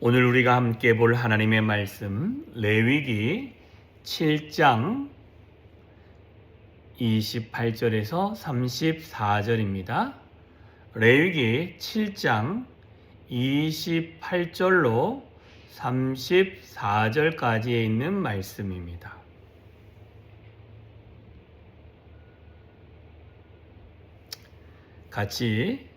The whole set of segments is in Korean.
오늘 우리가 함께 볼 하나님의 말씀 레위기 7장 28절에서 34절입니다. 레위기 7장 28절로 34절까지에 있는 말씀입니다. 같이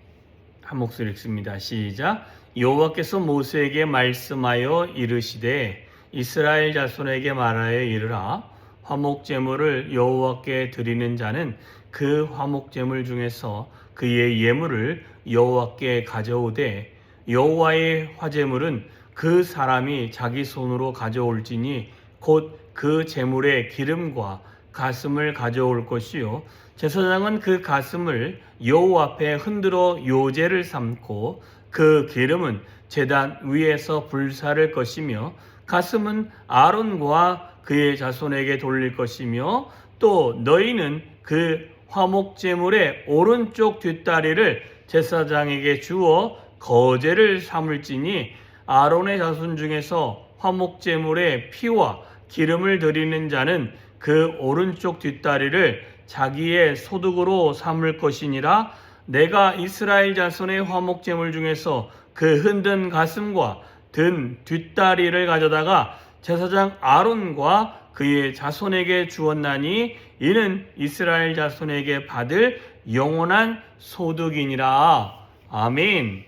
한 목소리 읽습니다. 시작. 여호와께서 모세에게 말씀하여 이르시되 이스라엘 자손에게 말하여 이르라. 화목제물을 여호와께 드리는 자는 그 화목제물 중에서 그의 예물을 여호와께 가져오되 여호와의 화제물은 그 사람이 자기 손으로 가져올지니 곧 그 제물의 기름과 가슴을 가져올 것이요 제사장은 그 가슴을 여호와 앞에 흔들어 요제를 삼고 그 기름은 제단 위에서 불사를 것이며 가슴은 아론과 그의 자손에게 돌릴 것이며 또 너희는 그 화목제물의 오른쪽 뒷다리를 제사장에게 주어 거제를 삼을지니 아론의 자손 중에서 화목제물의 피와 기름을 드리는 자는 그 오른쪽 뒷다리를 자기의 소득으로 삼을 것이니라. 내가 이스라엘 자손의 화목제물 중에서 그 흔든 가슴과 든 뒷다리를 가져다가 제사장 아론과 그의 자손에게 주었나니 이는 이스라엘 자손에게 받을 영원한 소득이니라. 아멘.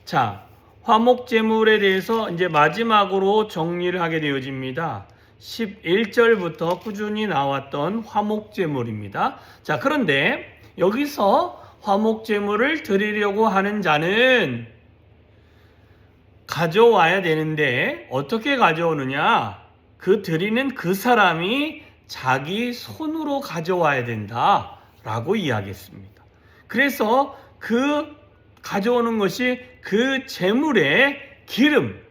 자, 화목제물에 대해서 이제 마지막으로 정리를 하게 되어집니다. 11절부터 꾸준히 나왔던 화목제물입니다. 자, 그런데 여기서 화목제물을 드리려고 하는 자는 가져와야 되는데 어떻게 가져오느냐? 그 드리는 그 사람이 자기 손으로 가져와야 된다라고 이야기했습니다. 그래서 그 가져오는 것이 그 제물의 기름은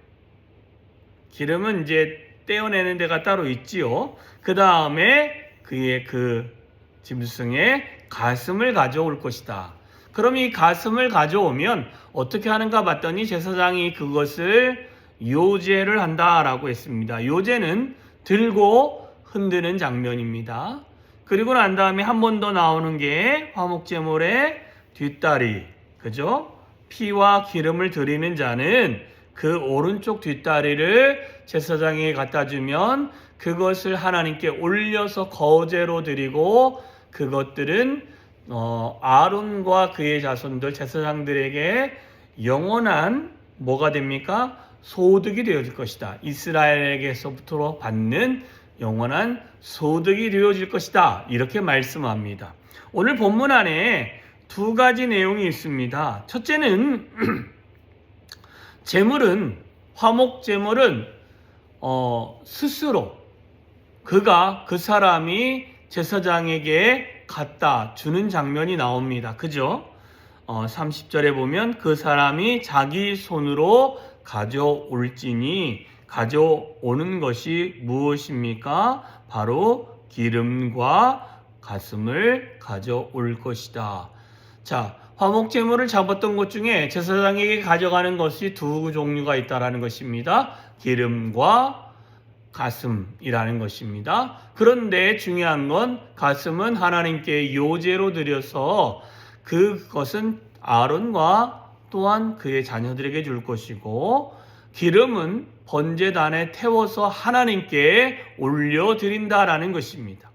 이제 떼어내는 데가 따로 있지요. 그 다음에 그의 그 짐승의 가슴을 가져올 것이다. 그럼 이 가슴을 가져오면 어떻게 하는가 봤더니 제사장이 그것을 요제를 한다라고 했습니다. 요제는 들고 흔드는 장면입니다. 그리고 난 다음에 한 번 더 나오는 게 화목제물의 뒷다리, 그죠? 피와 기름을 드리는 자는 그 오른쪽 뒷다리를 제사장에게 갖다 주면 그것을 하나님께 올려서 거제로 드리고 그것들은 아론과 그의 자손들 제사장들에게 영원한 뭐가 됩니까? 소득이 되어질 것이다. 이스라엘에게서부터 받는 영원한 소득이 되어질 것이다. 이렇게 말씀합니다. 오늘 본문 안에 두 가지 내용이 있습니다. 첫째는 화목제물은 스스로 그 사람이 제사장에게 갖다 주는 장면이 나옵니다. 그죠? 30절에 보면 그 사람이 자기 손으로 가져올지니 가져오는 것이 무엇입니까? 바로 기름과 가슴을 가져올 것이다. 자, 화목제물을 잡았던 것 중에 제사장에게 가져가는 것이 두 종류가 있다라는 것입니다. 기름과 가슴이라는 것입니다. 그런데 중요한 건 가슴은 하나님께 요제로 드려서 그것은 아론과 또한 그의 자녀들에게 줄 것이고 기름은 번제단에 태워서 하나님께 올려드린다라는 것입니다.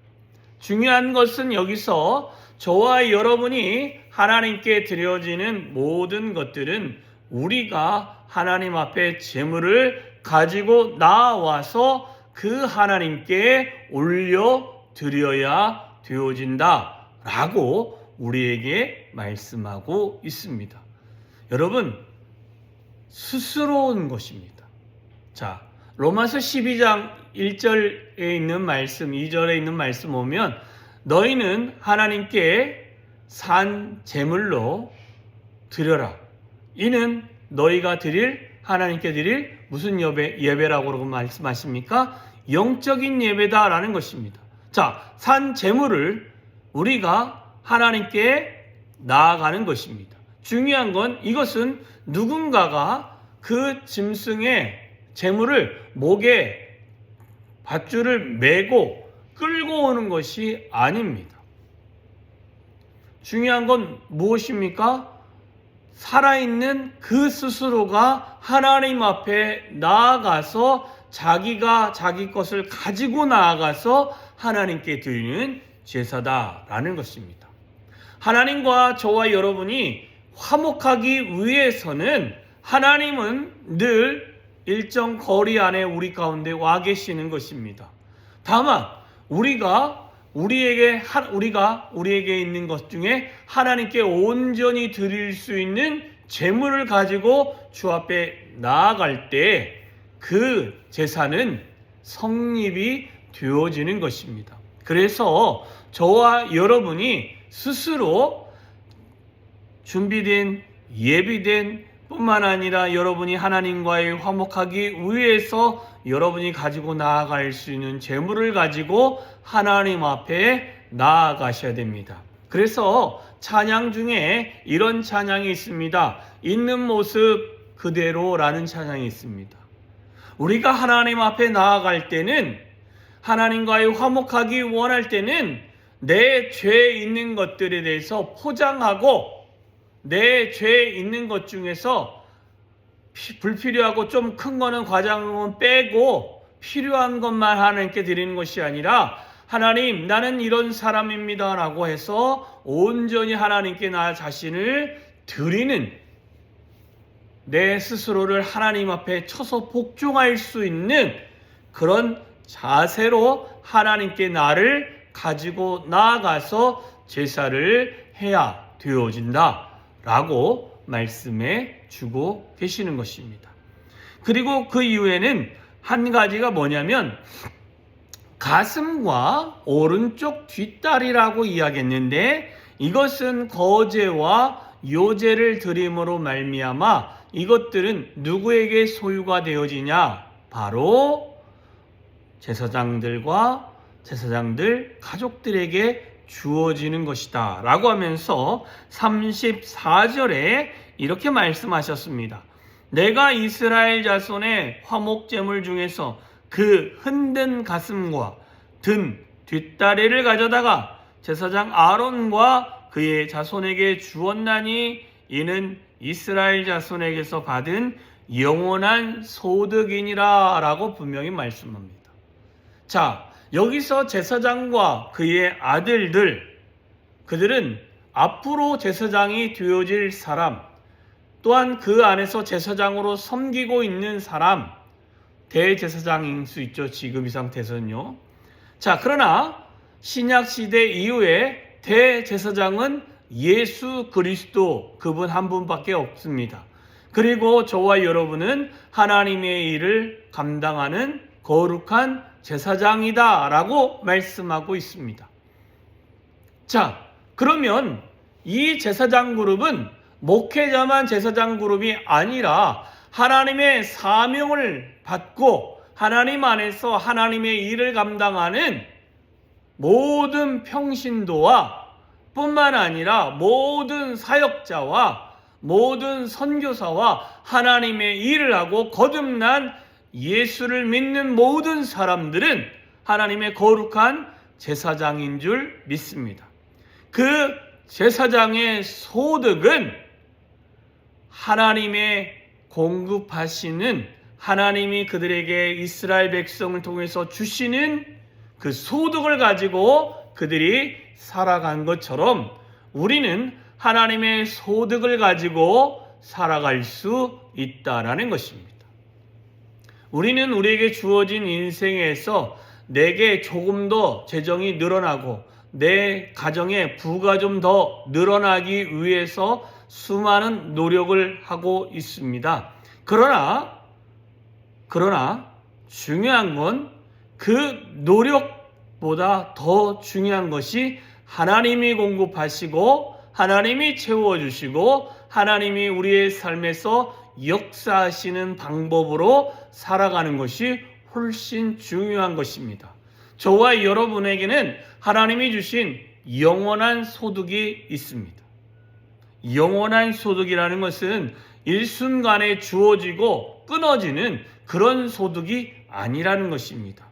중요한 것은 여기서 저와 여러분이 하나님께 드려지는 모든 것들은 우리가 하나님 앞에 제물을 가지고 나와서 그 하나님께 올려드려야 되어진다 라고 우리에게 말씀하고 있습니다. 여러분, 스스로운 것입니다. 자, 로마서 12장 1절에 있는 말씀, 2절에 있는 말씀 보면 너희는 하나님께 산 제물로 드려라. 이는 너희가 하나님께 드릴 무슨 예배라고 말씀하십니까? 영적인 예배다라는 것입니다. 자, 산 제물을 우리가 하나님께 나아가는 것입니다. 중요한 건 이것은 누군가가 그 짐승의 재물을 목에 밧줄을 메고 끌고 오는 것이 아닙니다. 중요한 건 무엇입니까? 살아있는 그 스스로가 하나님 앞에 나아가서 자기가 자기 것을 가지고 나아가서 하나님께 드리는 제사다라는 것입니다. 하나님과 저와 여러분이 화목하기 위해서는 하나님은 늘 일정 거리 안에 우리 가운데 와 계시는 것입니다. 다만 우리에게 있는 것 중에 하나님께 온전히 드릴 수 있는 재물을 가지고 주 앞에 나아갈 때 그 제사는 성립이 되어지는 것입니다. 그래서 저와 여러분이 스스로 준비된 예비된 뿐만 아니라 여러분이 하나님과의 화목하기 위해서 여러분이 가지고 나아갈 수 있는 재물을 가지고 하나님 앞에 나아가셔야 됩니다. 그래서 찬양 중에 이런 찬양이 있습니다. 있는 모습 그대로라는 찬양이 있습니다. 우리가 하나님 앞에 나아갈 때는, 하나님과의 화목하기 원할 때는 내 죄 있는 것들에 대해서 포장하고 내 죄 있는 것 중에서 불필요하고 좀 큰 거는 과장은 빼고 필요한 것만 하나님께 드리는 것이 아니라, 하나님 나는 이런 사람입니다 라고 해서 온전히 하나님께 나 자신을 드리는, 내 스스로를 하나님 앞에 쳐서 복종할 수 있는 그런 자세로 하나님께 나를 가지고 나아가서 제사를 해야 되어진다 라고 말씀해 주고 계시는 것입니다. 그리고 그 이후에는 한 가지가 뭐냐면 가슴과 오른쪽 뒷다리라고 이야기했는데, 이것은 거제와 요제를 드림으로 말미암아 이것들은 누구에게 소유가 되어지냐? 바로 제사장들 가족들에게 주어지는 것이다 라고 하면서 34절에 이렇게 말씀하셨습니다. 내가 이스라엘 자손의 화목제물 중에서 그 흔든 가슴과 든 뒷다리를 가져다가 제사장 아론과 그의 자손에게 주었나니 이는 이스라엘 자손에게서 받은 영원한 소득이니라 라고 분명히 말씀합니다. 자, 여기서 제사장과 그의 아들들, 그들은 앞으로 제사장이 되어질 사람, 또한 그 안에서 제사장으로 섬기고 있는 사람, 대제사장일 수 있죠. 지금 이 상태에서는요. 자, 그러나 신약 시대 이후에 대제사장은 예수 그리스도, 그분 한 분밖에 없습니다. 그리고 저와 여러분은 하나님의 일을 감당하는 거룩한 제사장이다 라고 말씀하고 있습니다. 자, 그러면 이 제사장 그룹은 목회자만 제사장 그룹이 아니라 하나님의 사명을 받고 하나님 안에서 하나님의 일을 감당하는 모든 평신도와 뿐만 아니라 모든 사역자와 모든 선교사와 하나님의 일을 하고 거듭난 예수를 믿는 모든 사람들은 하나님의 거룩한 제사장인 줄 믿습니다. 그 제사장의 소득은 하나님의 공급하시는, 하나님이 그들에게 이스라엘 백성을 통해서 주시는 그 소득을 가지고 그들이 살아간 것처럼 우리는 하나님의 소득을 가지고 살아갈 수 있다라는 것입니다. 우리는 우리에게 주어진 인생에서 내게 조금 더 재정이 늘어나고 내 가정의 부가 좀 더 늘어나기 위해서 수많은 노력을 하고 있습니다. 그러나 중요한 건 그 노력보다 더 중요한 것이 하나님이 공급하시고 하나님이 채워주시고 하나님이 우리의 삶에서 역사하시는 방법으로 살아가는 것이 훨씬 중요한 것입니다. 저와 여러분에게는 하나님이 주신 영원한 소득이 있습니다. 영원한 소득이라는 것은 일순간에 주어지고 끊어지는 그런 소득이 아니라는 것입니다.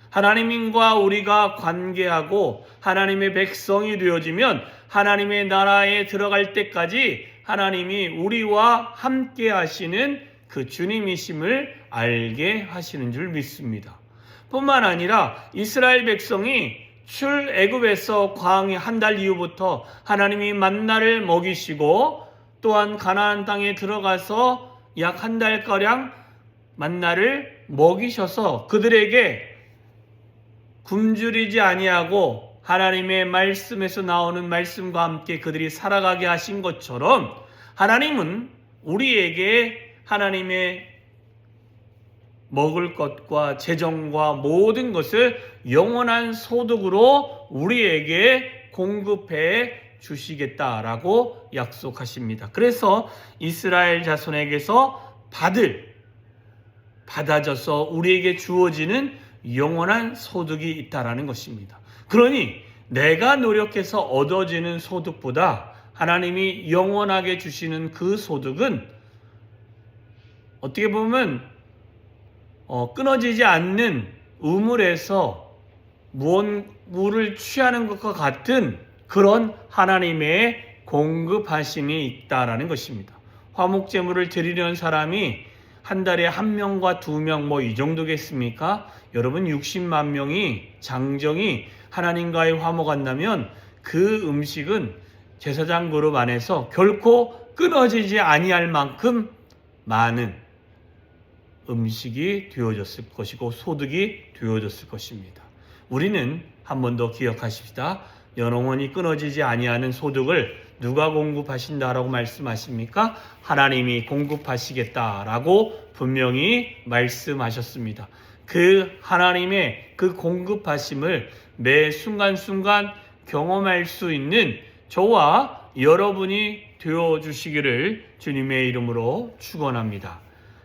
하나님과 우리가 관계하고 하나님의 백성이 되어지면 하나님의 나라에 들어갈 때까지 하나님이 우리와 함께 하시는 그 주님이심을 알게 하시는 줄 믿습니다. 뿐만 아니라 이스라엘 백성이 출애굽에서 광야 한 달 이후부터 하나님이 만나를 먹이시고 또한 가나안 땅에 들어가서 약 한 달가량 만나를 먹이셔서 그들에게 굶주리지 아니하고 하나님의 말씀에서 나오는 말씀과 함께 그들이 살아가게 하신 것처럼 하나님은 우리에게 하나님의 먹을 것과 재정과 모든 것을 영원한 소득으로 우리에게 공급해 주시겠다라고 약속하십니다. 그래서 이스라엘 자손에게서 받아져서 우리에게 주어지는 영원한 소득이 있다라는 것입니다. 그러니 내가 노력해서 얻어지는 소득보다 하나님이 영원하게 주시는 그 소득은 어떻게 보면 끊어지지 않는 우물에서 물을 취하는 것과 같은 그런 하나님의 공급하심이 있다라는 것입니다. 화목제물을 드리려는 사람이 한 달에 1명과 2명 이 정도겠습니까? 여러분 60만 명이 장정이 하나님과의 화목한다면 그 음식은 제사장 그룹 안에서 결코 끊어지지 아니할 만큼 많은 음식이 되어졌을 것이고 소득이 되어졌을 것입니다. 우리는 한 번 더 기억하십시다. 영원히 끊어지지 아니하는 소득을 누가 공급하신다라고 말씀하십니까? 하나님이 공급하시겠다라고 분명히 말씀하셨습니다. 그 하나님의 그 공급하심을 매 순간순간 경험할 수 있는 저와 여러분이 되어주시기를 주님의 이름으로 축원합니다.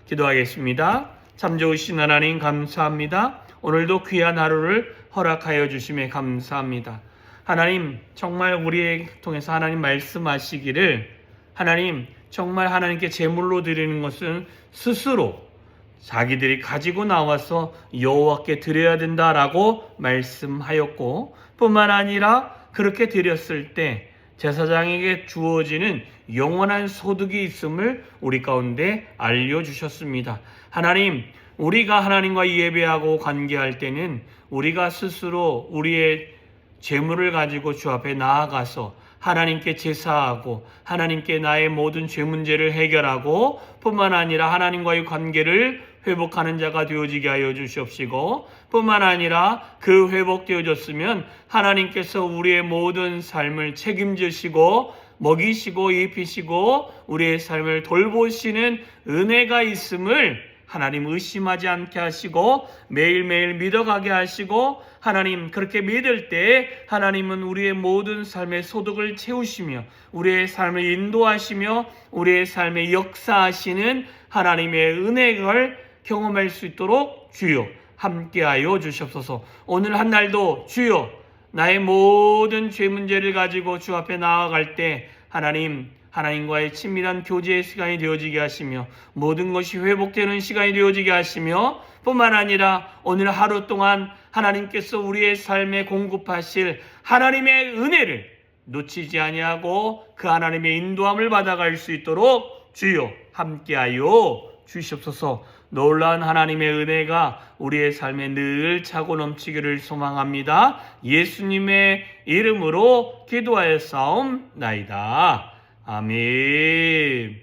기도하겠습니다. 참 좋으신 하나님 감사합니다. 오늘도 귀한 하루를 허락하여 주심에 감사합니다. 하나님 정말 우리에 통해서 하나님 말씀하시기를 하나님 정말 하나님께 제물로 드리는 것은 스스로 자기들이 가지고 나와서 여호와께 드려야 된다라고 말씀하였고 뿐만 아니라 그렇게 드렸을 때 제사장에게 주어지는 영원한 소득이 있음을 우리 가운데 알려주셨습니다. 하나님 우리가 하나님과 예배하고 관계할 때는 우리가 스스로 우리의 재물을 가지고 주 앞에 나아가서 하나님께 제사하고 하나님께 나의 모든 죄 문제를 해결하고 뿐만 아니라 하나님과의 관계를 회복하는 자가 되어지게 하여 주시옵시고 뿐만 아니라 그 회복되어졌으면 하나님께서 우리의 모든 삶을 책임지시고 먹이시고 입히시고 우리의 삶을 돌보시는 은혜가 있음을 하나님 의심하지 않게 하시고 매일매일 믿어가게 하시고 하나님 그렇게 믿을 때 하나님은 우리의 모든 삶의 소득을 채우시며 우리의 삶을 인도하시며 우리의 삶에 역사하시는 하나님의 은혜를 경험할 수 있도록 주여 함께하여 주시옵소서. 오늘 한 날도 주여 나의 모든 죄 문제를 가지고 주 앞에 나아갈 때 하나님과의 친밀한 교제의 시간이 되어지게 하시며 모든 것이 회복되는 시간이 되어지게 하시며 뿐만 아니라 오늘 하루 동안 하나님께서 우리의 삶에 공급하실 하나님의 은혜를 놓치지 아니하고 그 하나님의 인도함을 받아갈 수 있도록 주여 함께하여 주시옵소서. 놀라운 하나님의 은혜가 우리의 삶에 늘 차고 넘치기를 소망합니다. 예수님의 이름으로 기도하여 싸움나이다. 아멘.